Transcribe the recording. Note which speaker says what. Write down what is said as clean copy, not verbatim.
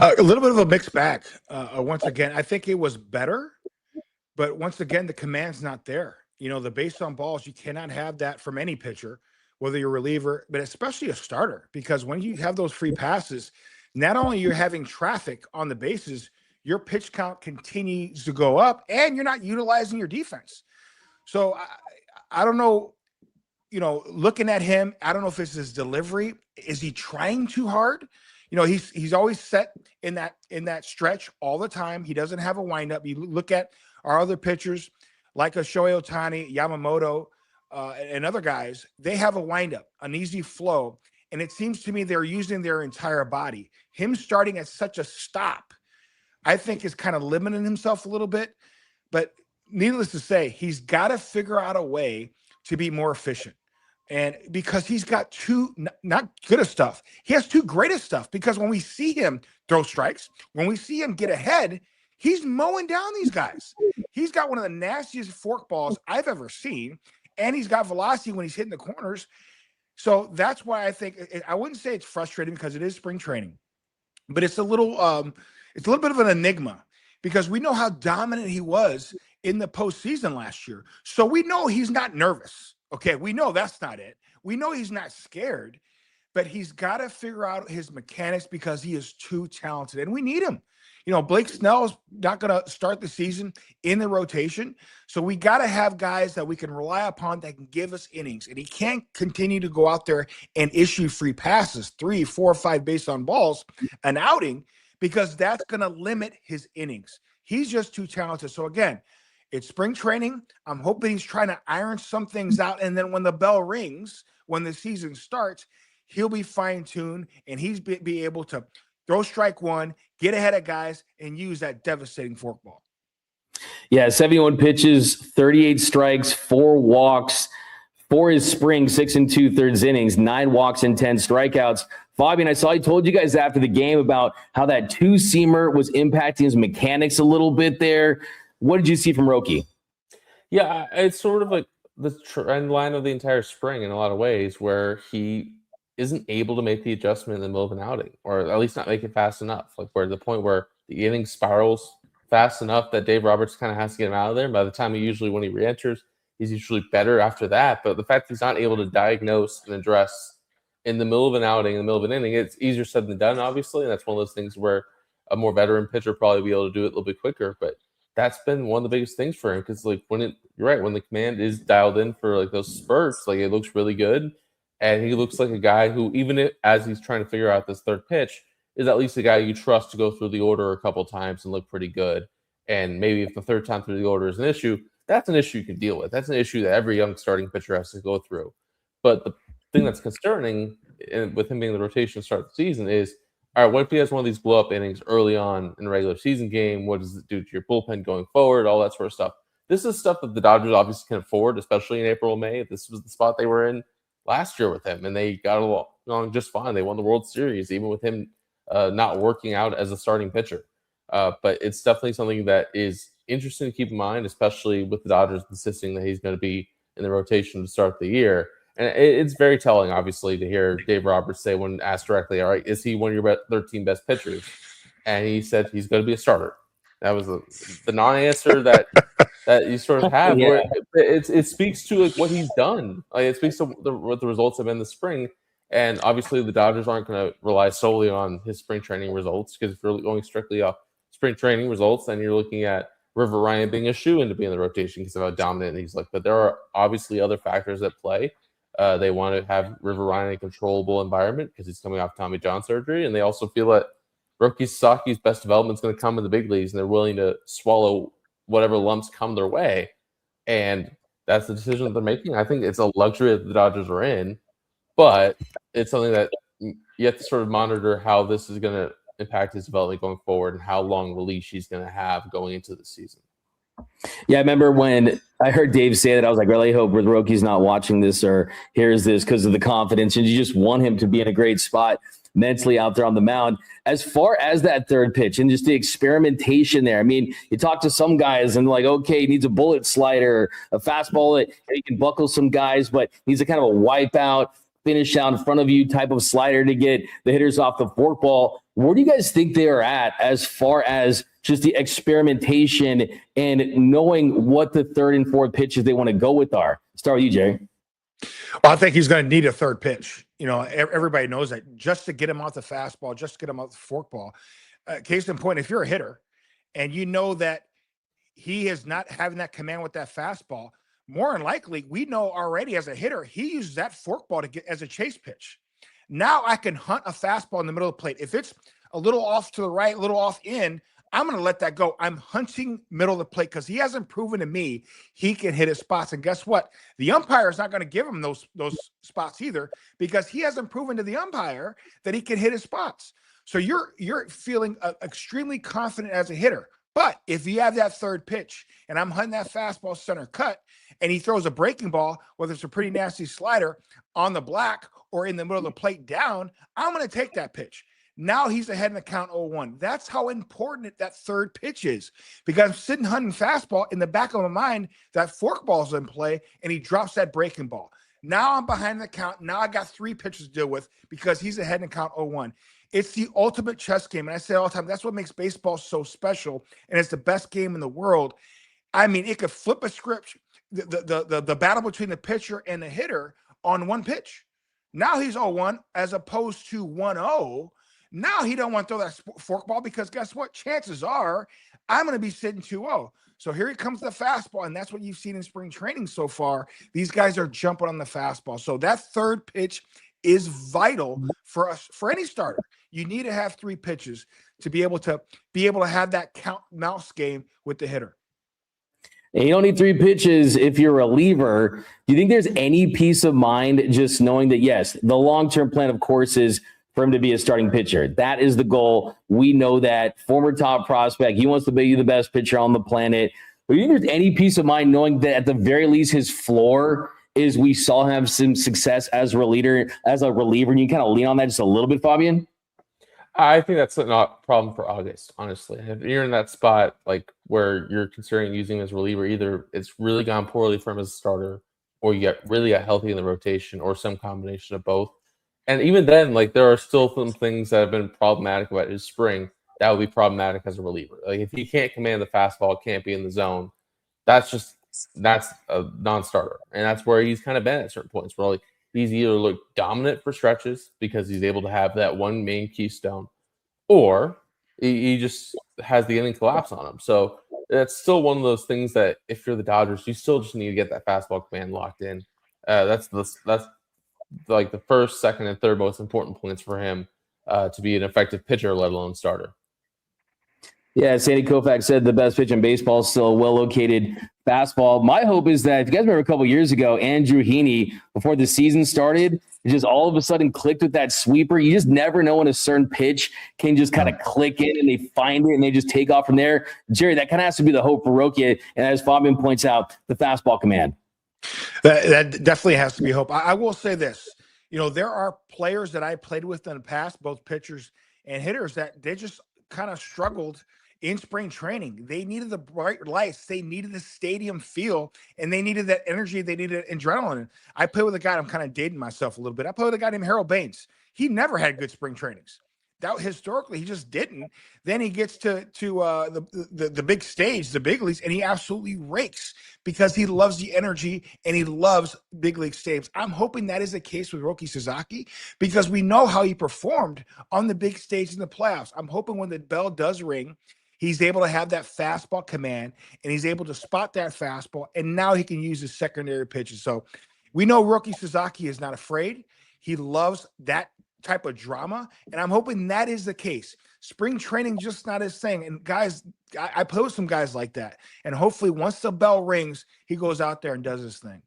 Speaker 1: A little bit of a mixed bag. Once again, I think it was better, but once again, the command's not there. The base on balls, you cannot have that from any pitcher, whether you're a reliever, but especially a starter, because when you have those free passes, not only you're having traffic on the bases, your pitch count continues to go up, and you're not utilizing your defense. So I don't know. Looking at him, I don't know if it's his delivery. Is he trying too hard? He's always set in that stretch all the time. He doesn't have a windup. You look at our other pitchers, like a Shohei Ohtani, Yamamoto, and other guys. They have a windup, an easy flow, and it seems to me they're using their entire body. Him starting at such a stop, I think, is kind of limiting himself a little bit. But needless to say, he's got to figure out a way to be more efficient. And because he's got two not good stuff, he has two greatest stuff. Because when we see him throw strikes, when we see him get ahead, he's mowing down these guys. He's got one of the nastiest forkballs I've ever seen, and he's got velocity when he's hitting the corners. So that's why I think I wouldn't say it's frustrating because it is spring training, but it's a little bit of an enigma because we know how dominant he was in the postseason last year. So we know he's not nervous. Okay, we know that's not it. We know he's not scared, but he's got to figure out his mechanics because he is too talented, and we need him. Blake Snell's not going to start the season in the rotation, so we got to have guys that we can rely upon that can give us innings, and he can't continue to go out there and issue free passes, 3, 4, 5 based on balls, an outing, because that's going to limit his innings. He's just too talented. So again, it's spring training. I'm hoping he's trying to iron some things out. And then when the bell rings, when the season starts, he'll be fine-tuned and he's be able to throw strike one, get ahead of guys, and use that devastating forkball.
Speaker 2: Yeah, 71 pitches, 38 strikes, 4 walks for his spring 6 2/3 innings, 9 walks and 10 strikeouts. Fabian, I saw you told you guys after the game about how that two-seamer was impacting his mechanics a little bit there. What did you see from Roki?
Speaker 3: Yeah, it's sort of like the trend line of the entire spring in a lot of ways where he isn't able to make the adjustment in the middle of an outing, or at least not make it fast enough. Like where the point where the inning spirals fast enough that Dave Roberts kind of has to get him out of there. And by the time when he re-enters, he's usually better after that. But the fact that he's not able to diagnose and address in the middle of an outing, in the middle of an inning, it's easier said than done, obviously. And that's one of those things where a more veteran pitcher probably be able to do it a little bit quicker. But that's been one of the biggest things for him because, like, you're right, when the command is dialed in for like those spurts, like it looks really good, and he looks like a guy who, even as he's trying to figure out this third pitch, is at least a guy you trust to go through the order a couple times and look pretty good. And maybe if the third time through the order is an issue, that's an issue you can deal with. That's an issue that every young starting pitcher has to go through. But the thing that's concerning with him being the rotation to start the season is, all right, what if he has one of these blow-up innings early on in a regular season game? What does it do to your bullpen going forward? All that sort of stuff. This is stuff that the Dodgers obviously can afford, especially in April and May. This was the spot they were in last year with him, and they got along just fine. They won the World Series, even with him not working out as a starting pitcher. But it's definitely something that is interesting to keep in mind, especially with the Dodgers insisting that he's going to be in the rotation to start the year. And it's very telling, obviously, to hear Dave Roberts say when asked directly, all right, is he one of your 13 best pitchers? And he said he's going to be a starter. That was the non-answer that you sort of have.
Speaker 2: Yeah.
Speaker 3: Where it speaks to like what he's done. Like, it speaks to what the results have been this spring. And obviously the Dodgers aren't going to rely solely on his spring training results, because if you're going strictly off spring training results, then you're looking at River Ryan being a shoe-in to be in the rotation because of how dominant he's like. But there are obviously other factors at play. They want to have River Ryan in a controllable environment because he's coming off Tommy John surgery, and they also feel that Roki Sasaki's best development is going to come in the big leagues, and they're willing to swallow whatever lumps come their way. And that's the decision that they're making. I think it's a luxury that the Dodgers are in, but it's something that you have to sort of monitor how this is going to impact his development going forward and how long release he's going to have going into the season.
Speaker 2: Yeah, I remember when I heard Dave say that, I was like, really hope Roki's not watching this or hears this because of the confidence. And you just want him to be in a great spot mentally out there on the mound. As far as that third pitch and just the experimentation there, I mean, you talk to some guys and like, okay, he needs a bullet slider, a fastball that he can buckle some guys, but needs a kind of a wipeout. finish out in front of you type of slider to get the hitters off the forkball. Where do you guys think they are at as far as just the experimentation and knowing what the third and fourth pitches they want to go with are? Start with you, Jerry.
Speaker 1: Well, I think he's going to need a third pitch. Everybody knows that, just to get him off the fastball, just to get him off the forkball. Case in point, if you're a hitter and you know that he is not having that command with that fastball, more than likely, we know already as a hitter, he uses that forkball to get as a chase pitch. Now I can hunt a fastball in the middle of the plate. If it's a little off to the right, a little off in, I'm going to let that go. I'm hunting middle of the plate because he hasn't proven to me he can hit his spots. And guess what? The umpire is not going to give him those spots either, because he hasn't proven to the umpire that he can hit his spots. So you're feeling extremely confident as a hitter. But if you have that third pitch and I'm hunting that fastball center cut and he throws a breaking ball, whether it's a pretty nasty slider on the black or in the middle of the plate down, I'm going to take that pitch. Now he's ahead in the count 0-1. That's how important that third pitch is, because I'm sitting hunting fastball in the back of my mind, that forkball's in play and he drops that breaking ball. Now I'm behind the count. Now I got 3 pitches to deal with because he's ahead in the count 0-1. It's the ultimate chess game. And I say all the time, that's what makes baseball so special. And it's the best game in the world. I mean, it could flip a script, the battle between the pitcher and the hitter on one pitch. Now he's 0-1 as opposed to 1-0. Now he don't want to throw that forkball because guess what? Chances are I'm going to be sitting 2-0. So here comes the fastball, and that's what you've seen in spring training so far. These guys are jumping on the fastball. So that third pitch is vital for us, for any starter. You need to have 3 pitches to be able to have that count mouse game with the hitter.
Speaker 2: And you don't need 3 pitches if you're a reliever. Do you think there's any peace of mind just knowing that, yes, the long-term plan, of course, is for him to be a starting pitcher? That is the goal. We know that. Former top prospect. He wants to be the best pitcher on the planet. But do you think there's any peace of mind knowing that at the very least his floor is we saw him have some success as a reliever, and you kind of lean on that just a little bit, Fabian?
Speaker 3: I think that's not a problem for August, honestly. If you're in that spot like where you're considering using him as a reliever, either it's really gone poorly for him as a starter, or you get really healthy in the rotation, or some combination of both. And even then, like, there are still some things that have been problematic about his spring that would be problematic as a reliever. Like, if he can't command the fastball, can't be in the zone, that's a non-starter. And that's where he's kind of been at certain points where, like, he's either looked dominant for stretches because he's able to have that one main keystone, or he just has the inning collapse on him. So that's still one of those things that if you're the Dodgers, you still just need to get that fastball command locked in. That's like the first, second, and third most important points for him to be an effective pitcher, let alone starter.
Speaker 2: Yeah, Sandy Koufax said the best pitch in baseball is still a well-located fastball. My hope is that, if you guys remember a couple years ago, Andrew Heaney, before the season started, it just all of a sudden clicked with that sweeper. You just never know when a certain pitch can just kind of click in and they find it and they just take off from there. Jerry, that kind of has to be the hope for Roki. And as Fabian points out, the fastball command.
Speaker 1: That definitely has to be hope. I will say this. There are players that I played with in the past, both pitchers and hitters, that they just kind of struggled in spring training. They needed the bright lights. They needed the stadium feel, and they needed that energy. They needed adrenaline. I played with a guy, I'm kind of dating myself a little bit. I played with a guy named Harold Baines. He never had good spring trainings. That historically, he just didn't. Then he gets to the big stage, the big leagues, and he absolutely rakes because he loves the energy and he loves big league stages. I'm hoping that is the case with Roki Sasaki, because we know how he performed on the big stage in the playoffs. I'm hoping when the bell does ring, he's able to have that fastball command and he's able to spot that fastball, and now he can use his secondary pitches. So we know Roki Sasaki is not afraid. He loves that type of drama, and I'm hoping that is the case. Spring training just not his thing. And guys, I play with some guys like that, and hopefully once the bell rings, he goes out there and does his thing.